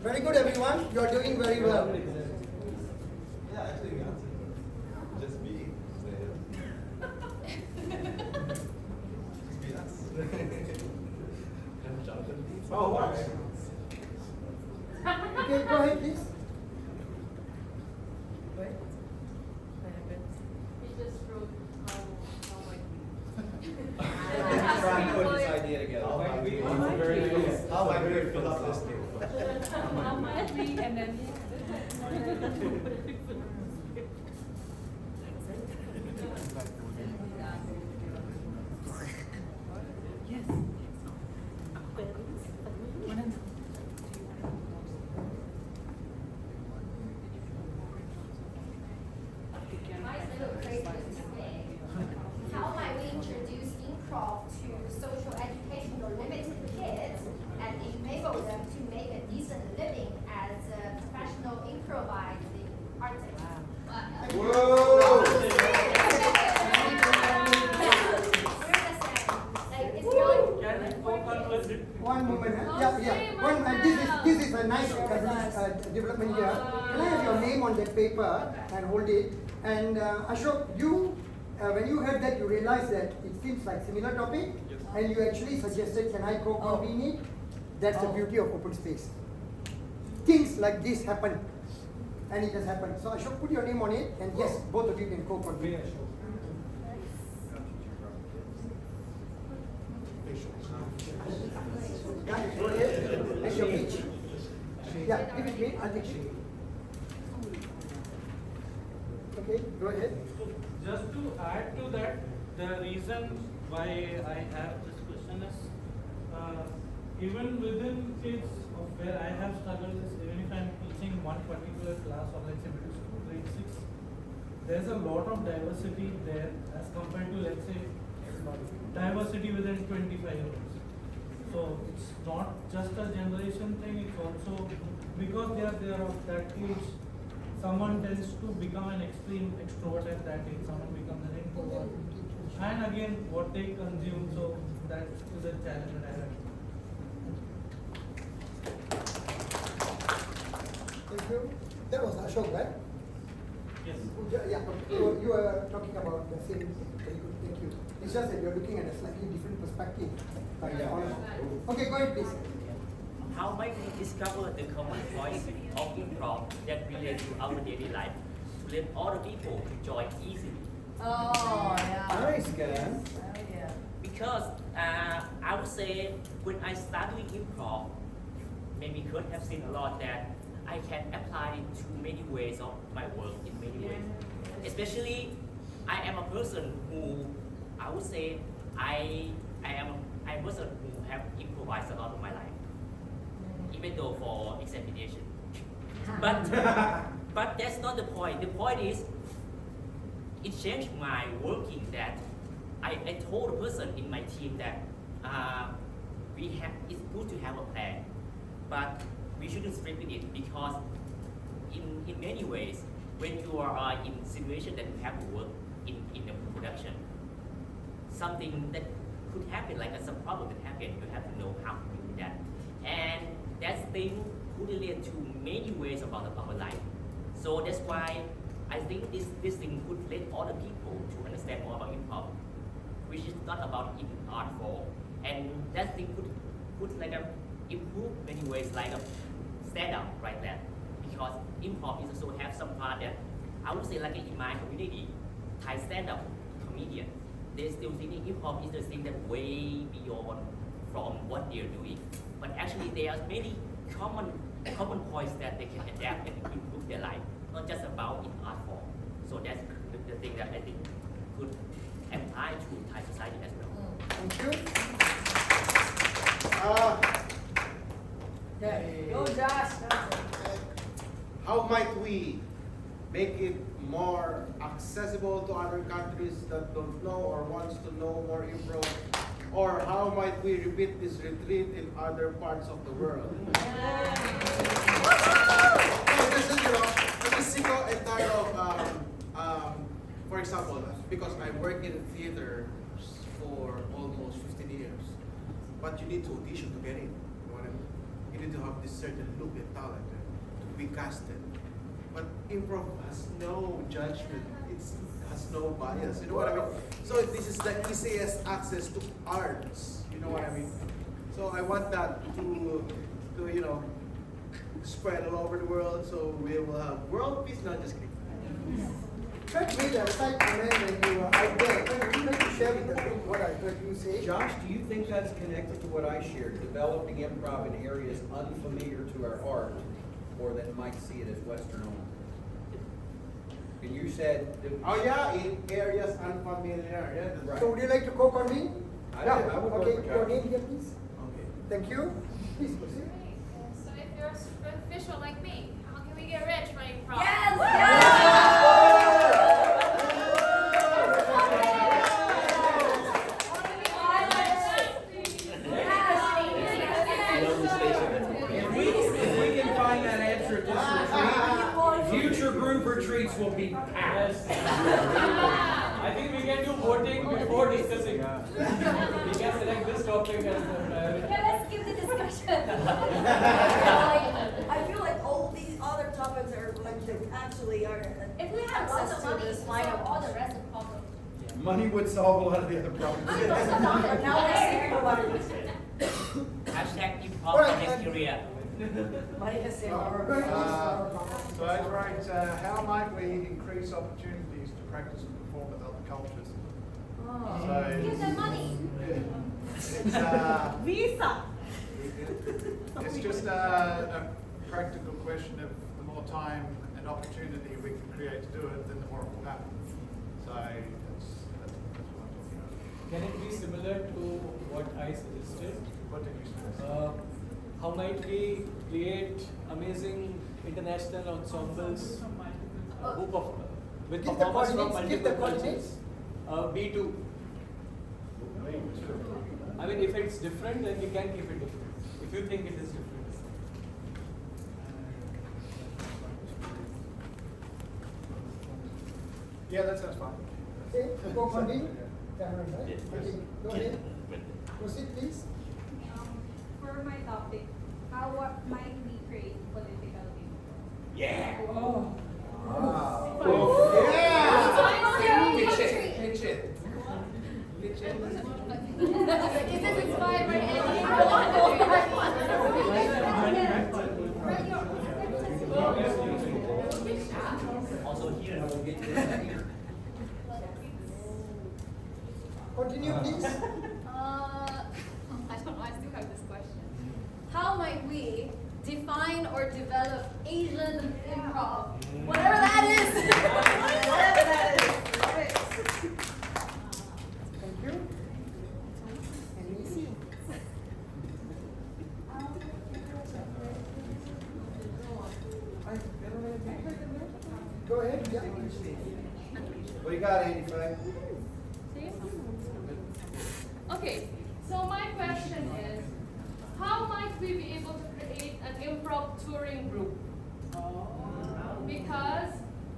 [SPEAKER 2] Very good, everyone. You are doing very well.
[SPEAKER 5] Yeah, actually, we answered. Just be. Just be us.
[SPEAKER 6] Oh, wow.
[SPEAKER 2] Okay, go ahead, please.
[SPEAKER 3] He just wrote how might
[SPEAKER 1] Let's try and put this idea together.
[SPEAKER 5] How might we fill up this table?
[SPEAKER 8] How might we, and then
[SPEAKER 13] How might we introduce improv to social education or limited kids and enable them to make a decent living as a professional improvising artist?
[SPEAKER 2] One moment. Yeah. This is a nice development here. Can I have your name on that paper and hold it? And Ashok, you, when you heard that, you realized that it seems like similar topic, and you actually suggested, can I co-convene it? That's the beauty of open space. Things like this happen, and it has happened. So Ashok, put your name on it, and yes, both of you can co-convene. Yeah, go ahead. That's your pitch. Yeah, give it me. I'll take it. Okay, go ahead.
[SPEAKER 14] Just to add to that, the reason why I have this question is, even within kids of where I have struggled is, even if I'm teaching one particular class or let's say middle school, grade 6, there's a lot of diversity there as compared to, let's say, diversity within 25 years. So it's not just a generation thing, it's also because they are of that age. Someone tends to become an extreme extrovert at that age, someone becomes an introvert. And again, what they consume, so that is a challenge that I have.
[SPEAKER 2] Thank you. That was Ashok, right?
[SPEAKER 14] Yes.
[SPEAKER 2] Yeah, so you are talking about the same thing. Very good, thank you. It's just that you're looking at a slightly different perspective. Okay, go ahead, please.
[SPEAKER 15] How might we discover the common points of improv that relate to our daily life? let all the people to join easily.
[SPEAKER 7] Oh, yeah.
[SPEAKER 1] Nice, guys.
[SPEAKER 7] Oh, yeah.
[SPEAKER 15] Because I would say when I start doing improv, maybe could have seen a lot that I can apply it to many ways of my work in many ways. Especially, I am a person who I would say I'm a person who have improvised a lot of my life, even though for examination. But that's not the point. The point is, it changed my working that I told the person in my team that it's good to have a plan, but we shouldn't strip it because in many ways, when you are in a situation that you have to work in the production, something that could happen, like some problem that happen, you have to know how to deal with that. And that thing could relate to many ways about our life. So that's why I think this thing could let other people to understand more about improv, which is not about in art form. And that thing could like improve many ways, like a stand up right there. Because improv is also have some part that I would say like in my community, Thai stand up comedian, they still think improv is the thing that way beyond from what they're doing. But actually there are many common points that they can adapt and improve their life, not just about in art form. So that's the thing that I think could apply to Thai society as well.
[SPEAKER 2] Thank you.
[SPEAKER 7] Go, Josh.
[SPEAKER 4] How might we make it more accessible to other countries that don't know or wants to know more improv? Or how might we repeat this retreat in other parts of the world? This is entire of, for example, because I work in theater for almost 15 years, but you need to audition to get in. You know what I mean? You need to have this certain look and talent to be casted. But improv has no judgment. It has no bias. You know what I mean? So this is the easiest access to arts. You know what I mean? So I want that to spread all over the world. So we will have world peace. Not just kidding.
[SPEAKER 2] Fred made a side comment when you were out there. Fred, would you like to share with the group what I heard you say?
[SPEAKER 1] Josh, do you think that's connected to what I shared, developing improv in areas unfamiliar to our art, or that might see it as Western only? And you said...
[SPEAKER 4] Oh yeah, in areas unfamiliar. Yeah,
[SPEAKER 2] Right. So would you like to co-convene?
[SPEAKER 1] I would
[SPEAKER 2] Okay,
[SPEAKER 1] vote for
[SPEAKER 2] your
[SPEAKER 1] Josh.
[SPEAKER 2] name here, please.
[SPEAKER 4] Okay.
[SPEAKER 2] Thank you. Please proceed.
[SPEAKER 3] So if you're a superficial like me, how can we get rich by improv?
[SPEAKER 7] Yes!
[SPEAKER 12] If we can find that answer at this retreat, future group retreats will be packed.
[SPEAKER 14] I think we can do voting before discussing. We can select this topic as the priority.
[SPEAKER 10] Yeah, let's give the discussion. I feel like all these other topics are like they actually are.
[SPEAKER 3] If we have lots
[SPEAKER 10] access
[SPEAKER 3] of
[SPEAKER 10] to
[SPEAKER 3] money,
[SPEAKER 10] this
[SPEAKER 3] we
[SPEAKER 10] final
[SPEAKER 3] solve all the rest of the problems.
[SPEAKER 1] Money would solve a lot of the other problems.
[SPEAKER 10] Now let's see about it.
[SPEAKER 15] Hashtag improv
[SPEAKER 2] All right,
[SPEAKER 15] next career.
[SPEAKER 10] Money has saved
[SPEAKER 16] So that's right. How might we increase opportunities to practice and perform with other cultures? So
[SPEAKER 3] Give them money.
[SPEAKER 16] it's,
[SPEAKER 10] Visa.
[SPEAKER 16] it's just a practical question of the more time and opportunity we can create to do it, then the more it will happen. So that's what I'm talking about.
[SPEAKER 14] Can it be similar to what I suggested?
[SPEAKER 16] What did you say?
[SPEAKER 14] How might we create amazing international ensembles with
[SPEAKER 2] Give the
[SPEAKER 14] performers from
[SPEAKER 2] coordinates, give the
[SPEAKER 14] multiple
[SPEAKER 2] coordinates.
[SPEAKER 14] cultures? B2. I mean, if it's different, then we can keep it different. If you think it is different.
[SPEAKER 16] Yeah, that sounds fine.
[SPEAKER 2] Okay, co-convene. Cameron, right? Okay, go ahead. Proceed, please.
[SPEAKER 8] For my topic, how might we create political improv?
[SPEAKER 15] Yeah.
[SPEAKER 2] Oh.
[SPEAKER 1] Wow.
[SPEAKER 4] Pitch it. Pitch it. Pitch it.
[SPEAKER 3] Is this inspired by anything?
[SPEAKER 15] Also here,
[SPEAKER 1] we'll get you this here.
[SPEAKER 2] Continue, please.
[SPEAKER 7] I don't know, I still have this question. How might we define or develop Asian improv? Whatever that is. Whatever that is.
[SPEAKER 2] Thank you. Go ahead, yeah.
[SPEAKER 1] What do you got, Andy Faye?
[SPEAKER 17] Okay, so my question is, how might we be able to create an improv touring group? Because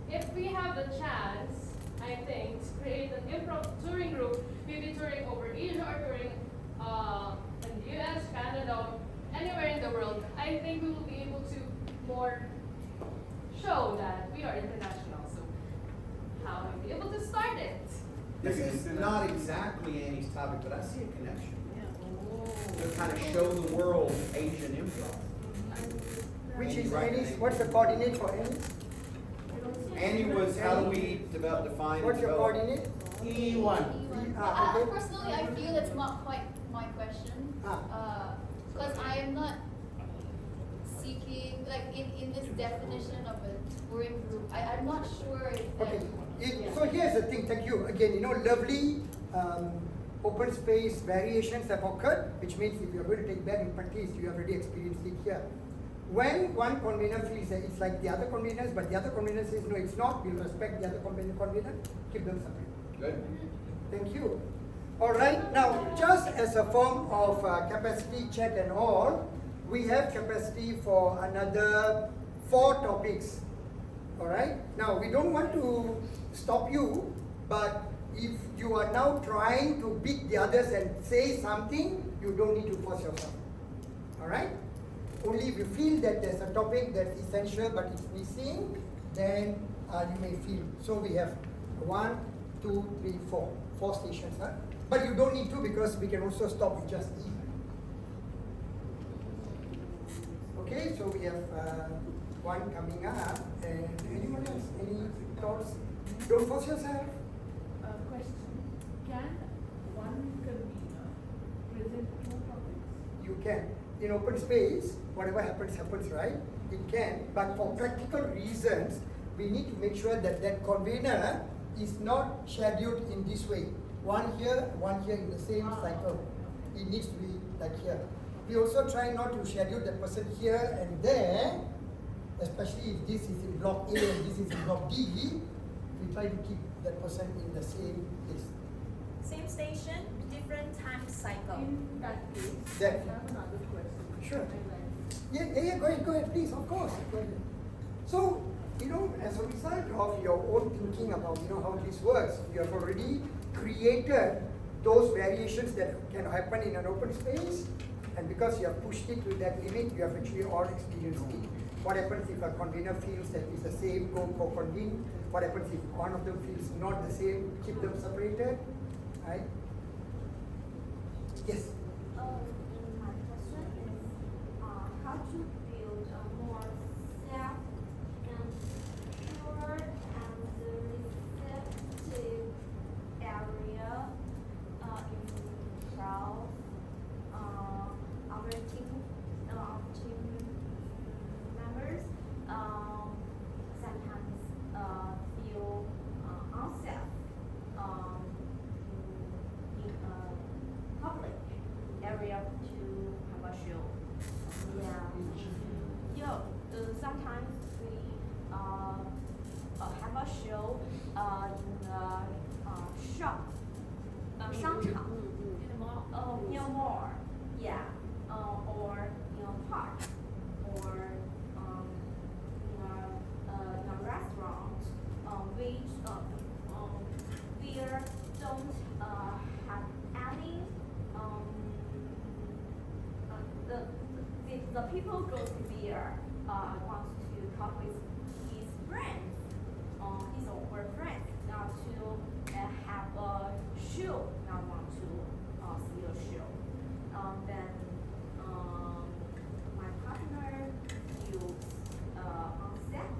[SPEAKER 17] if we have the chance, I think, to create an improv touring group, maybe touring over Asia or touring in the US, Canada, anywhere in the world, I think we will be able to more show that we are international. So how will we be able to start it?
[SPEAKER 1] This is not exactly Annie's topic, but I see a connection. To kind of show the world Asian improv.
[SPEAKER 2] Which is
[SPEAKER 1] Right.
[SPEAKER 2] Annie's, what's the coordinate for Annie?
[SPEAKER 1] Annie was how do we define.
[SPEAKER 2] What's your
[SPEAKER 1] develop-
[SPEAKER 2] coordinate?
[SPEAKER 4] E1.
[SPEAKER 2] Okay.
[SPEAKER 13] Personally, I feel it's not quite my question. Because I am not seeking, like, in this definition of a touring group, I'm not sure if that.
[SPEAKER 2] Okay, so here's the thing, thank you. Again, lovely open space variations have occurred, which means if you're going to take that in practice, you have already experienced it here. When one convener feels that it's like the other conveners, but the other convener says, no, it's not, we'll respect the other convener, keep them separate.
[SPEAKER 1] Good.
[SPEAKER 2] Thank you. All right, now, just as a form of capacity check and all, we have capacity for another 4 topics. All right, now we don't want to stop you, but if you are now trying to beat the others and say something, you don't need to force yourself. All right, only if you feel that there's a topic that's essential but it's missing, then you may feel. So we have 1, 2, 3, 4 stations, huh? But you don't need to, because we can also stop with just E. Okay, so we have one coming up, and anyone else? Any thoughts? Don't force yourself.
[SPEAKER 11] Question. Can one convener present 2 topics?
[SPEAKER 2] You can. In open space, whatever happens, happens, right? It can, but for practical reasons, we need to make sure that that convener is not scheduled in this way. One here in the same cycle. It needs to be like here. We also try not to schedule the person here and there, especially if this is in block A and this is in block D. We try to keep that person in the same place.
[SPEAKER 3] Same station, different time cycle.
[SPEAKER 11] In that case,
[SPEAKER 2] That-
[SPEAKER 11] I have another question.
[SPEAKER 2] Sure.
[SPEAKER 11] I like
[SPEAKER 2] Yeah, go ahead, please, of course. Go ahead. So, as a result of your own thinking about, how this works, you have already created those variations that can happen in an open space, and because you have pushed it to that limit, you have actually all experienced it. What happens if a convener feels that it's the same, go co-convene? What happens if one of them feels not the same, keep them separated, right? Yes?
[SPEAKER 18] My question is how to build a more safe and pure and receptive area in crowd. Our team members sometimes feel unsafe in a public area to have a show. Sometimes we have a show in a shop, 商场, in a mall, or in a park, or in a restaurant, which we don't have any the people go to there wants to talk with his friends, his or her friends, not to have a show, not want to see a show. Then my partner feels unsafe.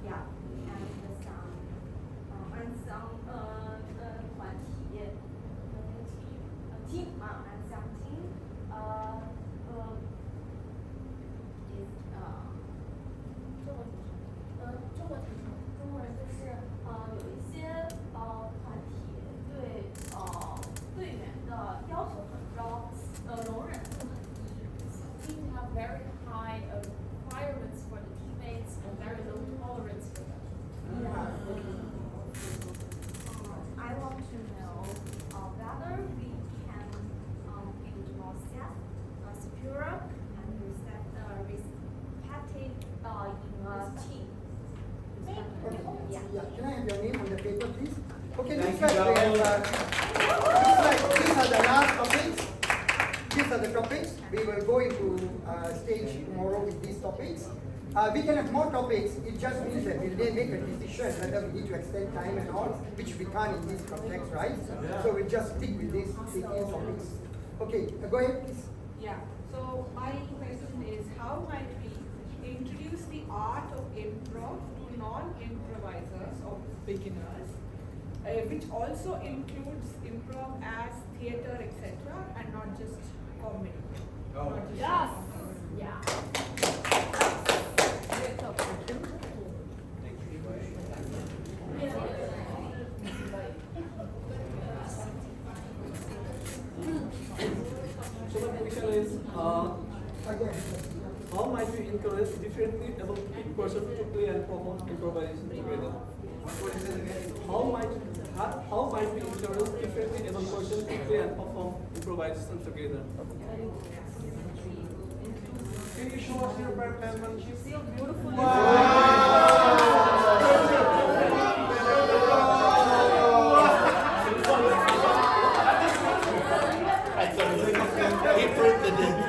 [SPEAKER 18] And
[SPEAKER 2] Yeah, can I have your name on the paper, please? Okay,
[SPEAKER 1] Thank
[SPEAKER 2] looks
[SPEAKER 1] you,
[SPEAKER 2] like we
[SPEAKER 1] Donald.
[SPEAKER 2] have, these are the last topics. These are the topics. We will go into stage tomorrow with these topics. We can have more topics. It just means that we may make a decision whether we need to extend time and all, which we can't in this context, right? So we'll just stick with these 18 topics. Okay, go ahead, please.
[SPEAKER 11] Yeah, so my question is, how might we introduce the art of improv to non-improvisers or beginners, which also includes improv as theatre, etc., and not just comedy?
[SPEAKER 1] Oh.
[SPEAKER 11] Not just
[SPEAKER 8] Yes.
[SPEAKER 11] comedy.
[SPEAKER 8] Yeah.
[SPEAKER 19] So my question is, how might we encourage differently able person to play and perform improvisation together? How might we encourage differently able person to play and perform improvisation together?
[SPEAKER 6] Can you show us your penmanship?
[SPEAKER 8] See how beautiful
[SPEAKER 6] He proved the difference.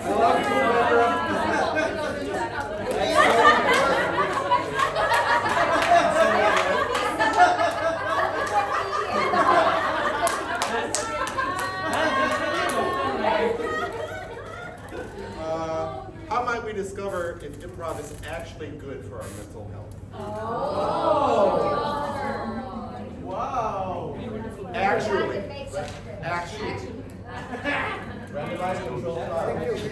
[SPEAKER 1] I love you, Barbara.
[SPEAKER 6] How might we discover if improv is actually good for our mental health?
[SPEAKER 16] Wow.
[SPEAKER 6] Actually.
[SPEAKER 1] Randomized control trial.
[SPEAKER 2] Thank you.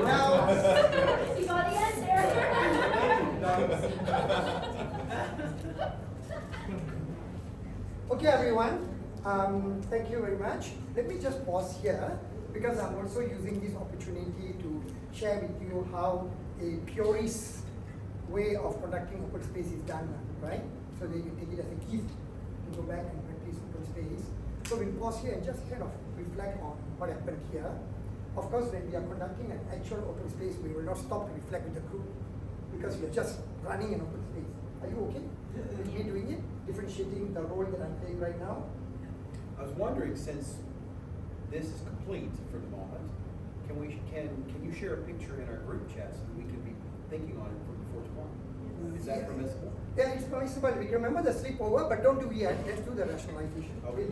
[SPEAKER 2] Now,
[SPEAKER 13] You got the answer.
[SPEAKER 2] okay, everyone. Thank you very much. Let me just pause here because I'm also using this opportunity to share with you how a purist way of conducting open space is done, right? So they can take it as a gift to go back and practice open space. So we'll pause here and just kind of reflect on what happened here. Of course, when we are conducting an actual open space, we will not stop to reflect with the group because we are just running an open space. Are you okay with me doing it? Differentiating the role that I'm playing right now?
[SPEAKER 1] I was wondering, since this is complete for the moment, can you share a picture in our group chat so that we can be thinking on it for before tomorrow? Is that permissible?
[SPEAKER 2] Yeah, it's permissible. We can remember the sleepover, but don't do it yet. Let's do the rationalization.
[SPEAKER 1] Okay.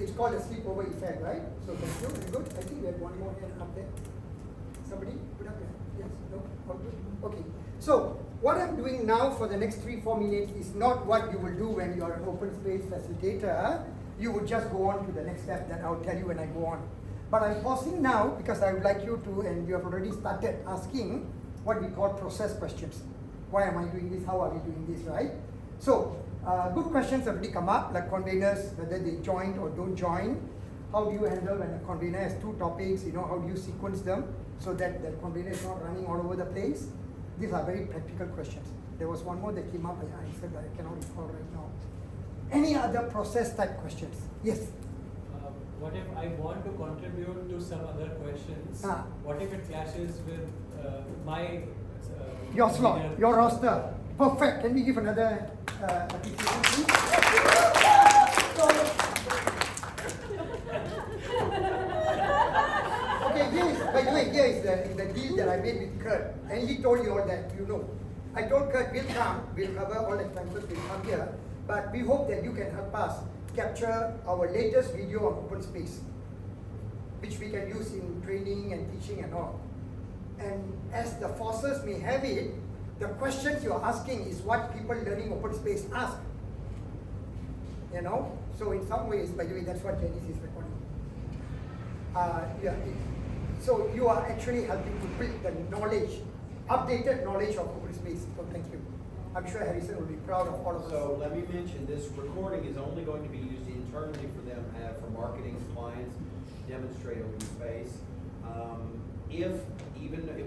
[SPEAKER 2] It's called a sleepover effect, right? So thank you. Very good. I think we had one more hand up there. Somebody put up there. Yes. No. All good. Okay. So what I'm doing now for the next 3-4 minutes is not what you will do when you are an open space facilitator. You would just go on to the next step that I'll tell you when I go on. But I'm pausing now because I would like you to, and you have already started asking what we call process questions. Why am I doing this? How are we doing this, right? So, good questions have already come up, like conveners, whether they join or don't join. How do you handle when a convener has 2 topics? How do you sequence them so that the convener is not running all over the place? These are very practical questions. There was one more that came up, I answered, but I cannot recall right now. Any other process type questions? Yes?
[SPEAKER 20] What if I want to contribute to some other questions? What if it clashes with my
[SPEAKER 2] your slot, your roster? Perfect. Can we give another application, please? Okay, by the way, here is the deal that I made with Kurt, and he told you all that, I told Kurt, we'll cover all expenses, we'll come here, but we hope that you can help us capture our latest video on open space, which we can use in training and teaching and all. And as the forces may have it, the questions you're asking is what people learning open space ask. So in some ways, by the way, that's what Janice is recording. So you are actually helping to build the knowledge, updated knowledge of open space. So thank you. I'm sure Harrison will be proud of all of us.
[SPEAKER 1] So let me mention, this recording is only going to be used internally for them, for marketing clients, demonstrate open space. It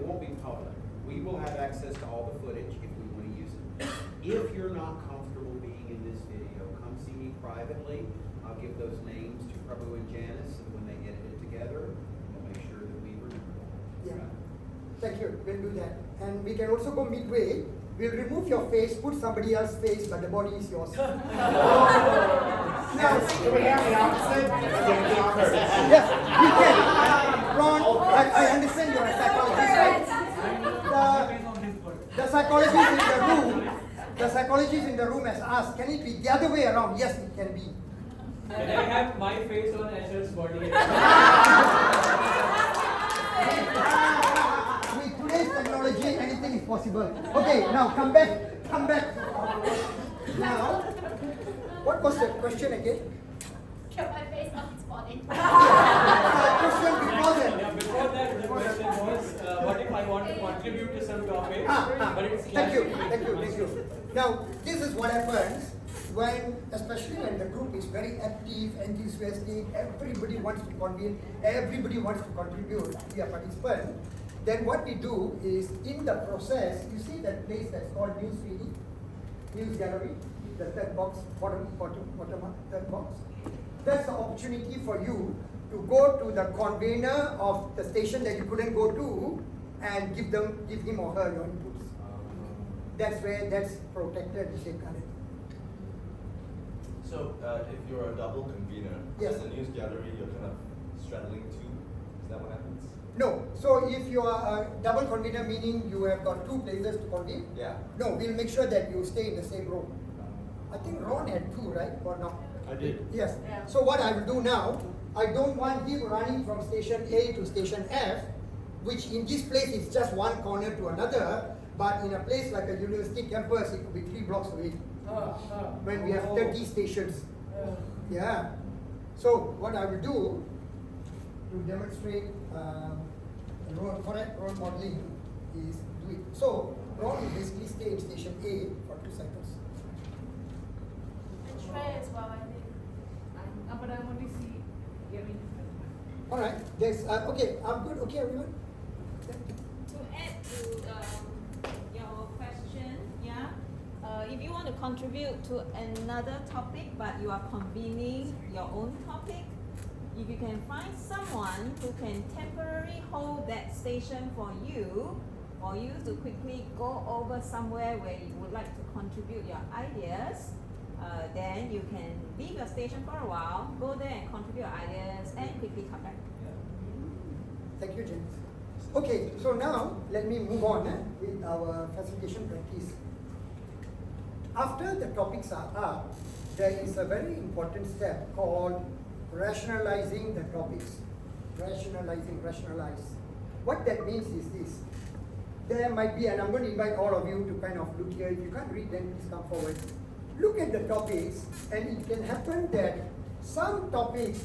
[SPEAKER 1] won't be public. We will have access to all the footage if we want to use it. If you're not comfortable being in this video, come see me privately. I'll give those names to Prabhu and Janice, and when they edit it together, we'll make sure that we remember them.
[SPEAKER 2] Yeah. Thank you. We'll do that. And we can also go midway. We'll remove your face, put somebody else's face, but the body is yours. Now,
[SPEAKER 6] Can we have the opposite?
[SPEAKER 2] yes, we can. Ron, I understand you're a psychologist, right? The psychologist in the room, the psychologist in the room has asked, can it be the other way around? Yes, it can be.
[SPEAKER 20] Can I have my face on Asher's body?
[SPEAKER 2] With today's technology, anything is possible. Okay, now come back. Now, what was the question again?
[SPEAKER 13] Get my face on his body.
[SPEAKER 2] Question before that.
[SPEAKER 20] Yeah, before that, the question was, what if I want to contribute to some topic, but it's
[SPEAKER 2] Thank you.
[SPEAKER 20] clashing?
[SPEAKER 2] Now, this is what happens when, especially when the group is very active, enthusiastic, everybody wants to convene, everybody wants to contribute, be a participant. Then what we do is, in the process, you see that place that's called News Feed, News Gallery, the third box, bottom up, third box. That's the opportunity for you to go to the convener of the station that you couldn't go to and give him or her your inputs. That's protected, safeguarded.
[SPEAKER 5] So, if you're a double convener,
[SPEAKER 2] Yes.
[SPEAKER 5] as a news gallery, you're kind of straddling two. Is that what happens?
[SPEAKER 2] No, so if you are a double convener, meaning you have got two places to convene,
[SPEAKER 5] Yeah.
[SPEAKER 2] no, we'll make sure that you stay in the same room. I think Ron had two, right, or not?
[SPEAKER 5] I did.
[SPEAKER 2] Yes. So what I will do now, I don't want him running from station A to station F, which in this place is just one corner to another, but in a place like a university campus, it could be 3 blocks away. When we have 30 stations. Yeah. So what I will do to demonstrate correct role modeling is do it. So Ron will basically stay in station A for 2 cycles.
[SPEAKER 17] Trey as well, I think.
[SPEAKER 11] But I want to see Gavin.
[SPEAKER 2] All right. There's okay. I'm good. Okay, everyone.
[SPEAKER 3] To add to your question, if you want to contribute to another topic but you are convening your own topic, if you can find someone who can temporarily hold that station for you to quickly go over somewhere where you would like to contribute your ideas, then you can leave your station for a while, go there and contribute your ideas, and quickly come back.
[SPEAKER 2] Thank you, James. Okay, so now let me move on with our facilitation practice. After the topics are up, there is a very important step called rationalizing the topics. Rationalize. What that means is this. There might be, and I'm going to invite all of you to kind of look here. If you can't read, then please come forward. Look at the topics, and it can happen that some topics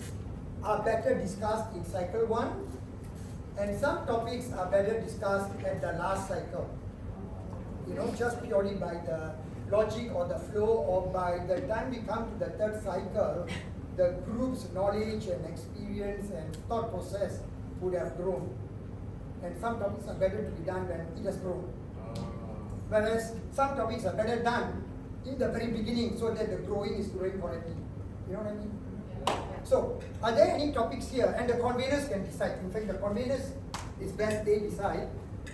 [SPEAKER 2] are better discussed in cycle 1, and some topics are better discussed at the last cycle. Just purely by the logic or the flow, or by the time we come to the 3rd cycle, the group's knowledge and experience and thought process would have grown. And some topics are better to be done when it has grown. Whereas some topics are better done in the very beginning so that the growing is growing correctly. You know what I mean? So, are there any topics here? And the conveners can decide. In fact, the conveners, it's best they decide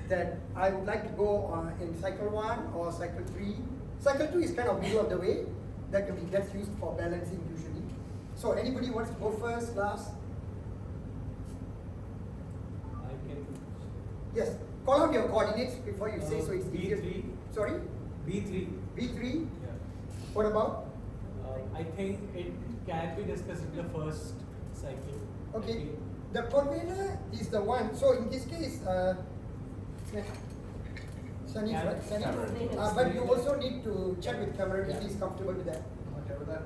[SPEAKER 2] that I would like to go in cycle 1 or cycle 3. Cycle 2 is kind of middle of the way. That's used for balancing usually. So, anybody wants to go first, last?
[SPEAKER 20] I can.
[SPEAKER 2] Yes. Call out your coordinates before you say so it's easier.
[SPEAKER 20] B3.
[SPEAKER 2] Sorry?
[SPEAKER 20] B3.
[SPEAKER 2] B3?
[SPEAKER 20] Yeah.
[SPEAKER 2] What about?
[SPEAKER 20] I think it can be discussed in the first cycle.
[SPEAKER 2] Okay. The convener is the one. So in this case, Sunny, right? Sunny. But you also need to check with Cameron if he's comfortable with that.
[SPEAKER 16] Okay with that?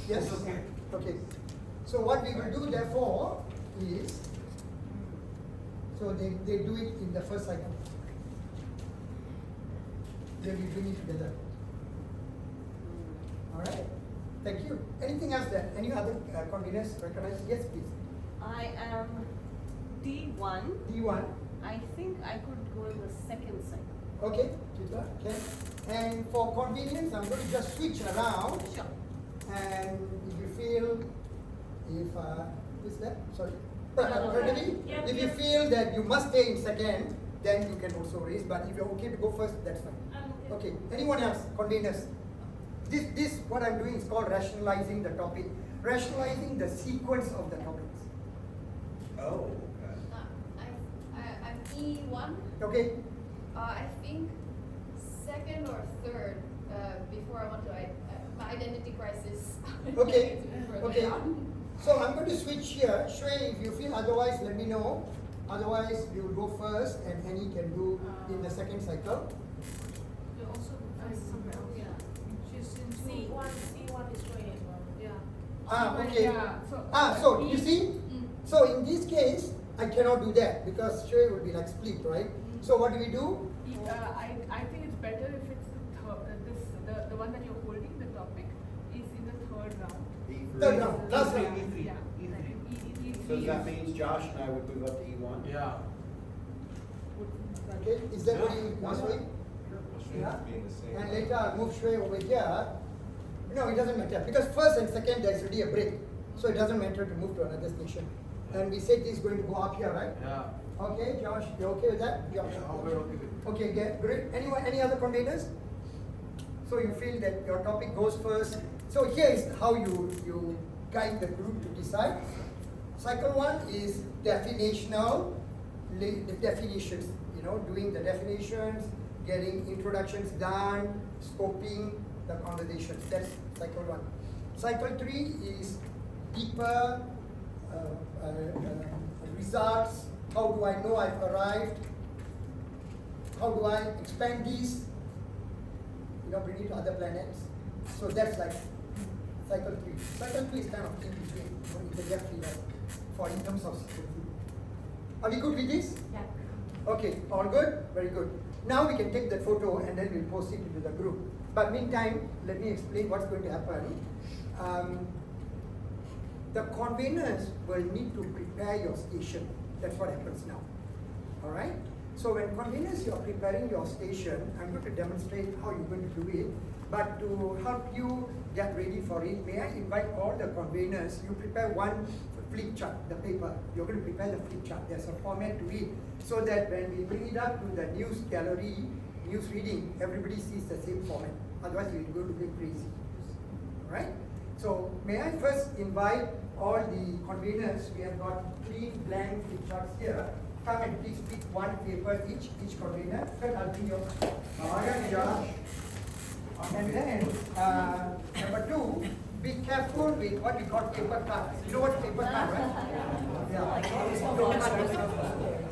[SPEAKER 2] Yes? Okay. So what we will do therefore is, so they do it in the first cycle. They will bring it together. Alright? Thank you. Anything else that any other conveners recognize? Yes, please.
[SPEAKER 21] I am D1.
[SPEAKER 2] D1.
[SPEAKER 21] I think I could go in the second cycle.
[SPEAKER 2] Okay, Chitra, okay. And for convenience, I'm going to just switch around.
[SPEAKER 21] Sure.
[SPEAKER 2] And if you feel, if you feel that you must stay in second, then you can also raise. But if you're okay to go first, that's fine.
[SPEAKER 8] I'm
[SPEAKER 2] Okay. Anyone else? Conveners. This what I'm doing is called rationalizing the topic, rationalizing the sequence of the topics.
[SPEAKER 1] Oh,
[SPEAKER 17] I'm E1.
[SPEAKER 2] Okay.
[SPEAKER 17] I think second or third, before I want to, my identity crisis.
[SPEAKER 2] Okay.
[SPEAKER 17] Further
[SPEAKER 2] Okay.
[SPEAKER 17] down.
[SPEAKER 2] So I'm going to switch here. Shui, if you feel otherwise, let me know. Otherwise, we will go first, and Henny can do in the second cycle.
[SPEAKER 11] You also somewhere else. Yeah. She's in
[SPEAKER 21] C1 is showing as well.
[SPEAKER 2] Ah, okay.
[SPEAKER 11] Yeah,
[SPEAKER 2] So you see, so in this case, I cannot do that because Shui will be like split, right? So what do we do?
[SPEAKER 11] I think it's better if it's the one that you're holding, the topic, is in the third round.
[SPEAKER 2] Third round, last round.
[SPEAKER 11] Yeah.
[SPEAKER 1] So that means Josh and I would move up to E1?
[SPEAKER 12] Yeah.
[SPEAKER 2] Okay, is that what you want, Shui?
[SPEAKER 5] Yeah. Being the same.
[SPEAKER 2] And later I'll move Shui over here. No, it doesn't matter because first and second there's already a break. So it doesn't matter to move to another station. And we said this is going to go up here, right?
[SPEAKER 12] Yeah.
[SPEAKER 2] Okay, Josh, you okay with that? Josh. Okay, great. Anyone, any other containers? So you feel that your topic goes first. So here is how you guide the group to decide. Cycle 1 is definitional, the definitions, doing the definitions, getting introductions done, scoping the conversations. That's cycle 1. Cycle 3 is deeper results. How do I know I've arrived? How do I expand these? Bring it to other planets. So that's like cycle 3. Cycle 3 is kind of in between, interjecting for in terms of security. Are we good with this?
[SPEAKER 21] Yeah.
[SPEAKER 2] Okay, all good? Very good. Now we can take that photo and then we'll post it into the group. But meantime, let me explain what's going to happen. The conveners will need to prepare your station. That's what happens now. All right? So when conveners, you're preparing your station, I'm going to demonstrate how you're going to do it. But to help you get ready for it, may I invite all the conveners, you prepare one flip chart, the paper. You're going to prepare the flip chart. There's a format to it so that when we bring it up to the news gallery, news reading, everybody sees the same format. Otherwise, you're going to be crazy. All right? So may I first invite all the conveners, we have got 3 blank flip charts here. Come and please pick one paper each convener. Then I'll bring your Josh. And then number 2, be careful with what we call paper cards. You know what paper card, right? Yeah.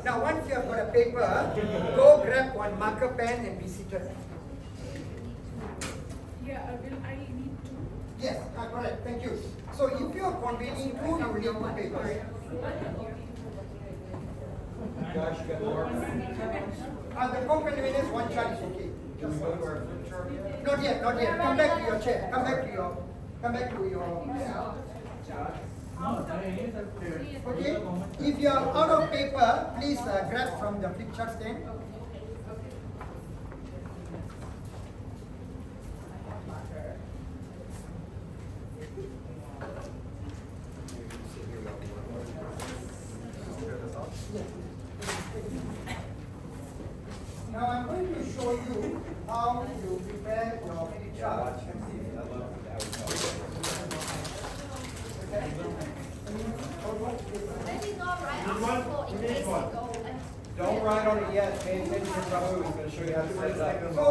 [SPEAKER 2] Now once you have got a paper, go grab one marker pen and be seated.
[SPEAKER 11] Yeah, will I need to?
[SPEAKER 2] Yes, correct. Thank you. So if you are convening 2, you will need 2 papers.
[SPEAKER 12] Josh, you got more?
[SPEAKER 2] The co-conveners, 1 chart is okay.
[SPEAKER 12] Can we go to our flip chart yet?
[SPEAKER 2] Not yet, not yet. Come back to your chair. Come back to your. Okay. If you are out of paper, please grab from the flip chart stand. Now I'm going to show you how you prepare your flip chart.
[SPEAKER 13] Maybe not right on in case you go.
[SPEAKER 1] Don't write on it yet. Pay attention to Prabhu. He's going to show you how to set it up.
[SPEAKER 2] So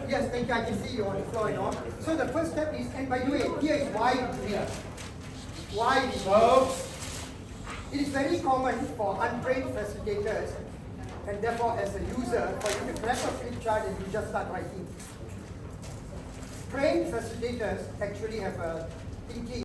[SPEAKER 2] yes, thank you. I can see you on the floor. So the first step is, and by the way, here is why here. Why, folks? It is very common for untrained facilitators, and therefore as a user, for you to grab a flip chart and you just start writing. Trained facilitators actually have a thinking